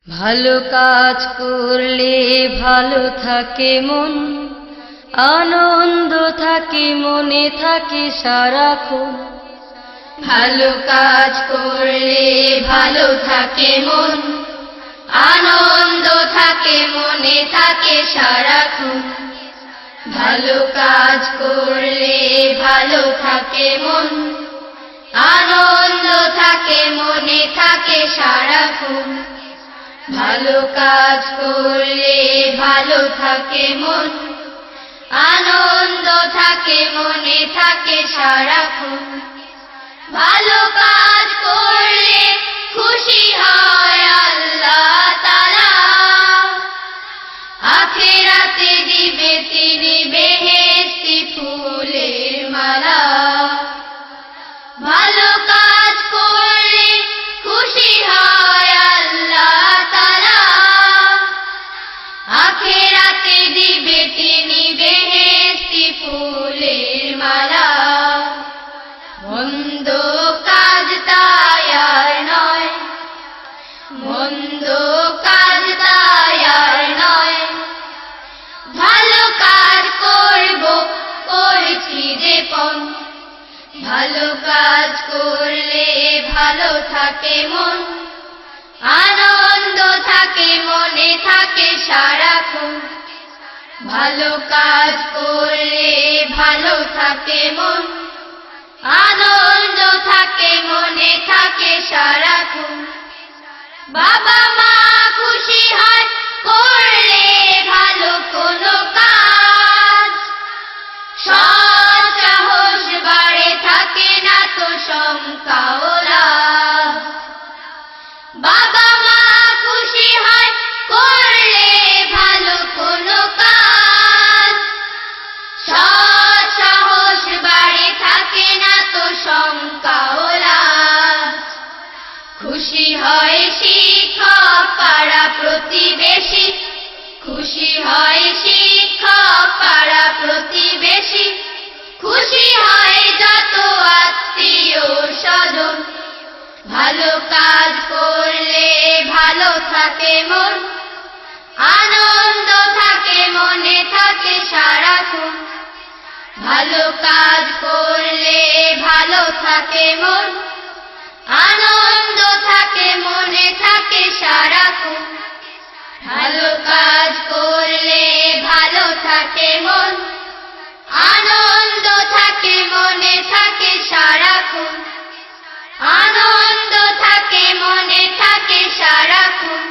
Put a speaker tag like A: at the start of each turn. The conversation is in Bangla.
A: ভালো কাজ করলে ভালো থাকে মন, আনন্দ থাকে মনে থাকে সারাক্ষণ।
B: ভালো কাজ করলে ভালো থাকে মন, আনন্দ থাকে মনে থাকে সারাক্ষণ। ভালো কাজ করলে ভালো থাকে মন, আনন্দ থাকে মনে থাকে সারাক্ষণ। ভালো কাজ করলে ভালো থাকে মন, আনন্দ থাকে মনে থাকে সারাক্ষণ। ভালো কাজ করলে খুশি হয় আল্লাহ তাআলা, আখিরাতে দিবে তিনি বেহেশতি ফুলের মালা। ভালো কাজ করলে খুশি হয় আল্লাহ তাআলা, আখিরাতে দিবে তিনি বেহেশতি ফুলের মালা। মন্দ কাজ তাই আর নয়, মন্দ কাজ তাই আর নয়, ভালো কাজ করব করছি যে পণ। ভালো কাজ করলে ভালো থাকে মন, আনন্দ থাকে মনে থাকে সারাক্ষণ। ভালো কাজ করলে ভালো থাকে মন, আনন্দ থাকে মনে থাকে সারাক্ষণ। বাবা মা খুশি হয় করলে ভালো কোনো কাজ, সৎ সাহস বাড়ে থাকে না তো শঙ্কা ও লাজ। বাবা মা খুশি হয় করলে ভালো কোনো কাজ, সৎ সাহস বাড়ে থাকে না তো শঙ্কা ও লাজ। খুশি হয় শিক্ষক পাড়া প্রতিবেশী, খুশি হয় শিক্ষক পাড়া প্রতিবেশী, খুশি হয় যত আত্মীয় স্বজন। ভালো কাজ করলে ভালো থাকে মন, আনন্দ থাকে মনে থাকে সারাক্ষণ। ভালো কাজ করলে ভালো থাকে মন, আনন্দ থাকে মনে থাকে সারাক্ষণ। ভালো কাজ করলে ভালো থাকে মন, আনন্দ থাকে মনে থাকে সারাক্ষণ। আনন্দ থাকে মনে থাকে সারাক্ষণ।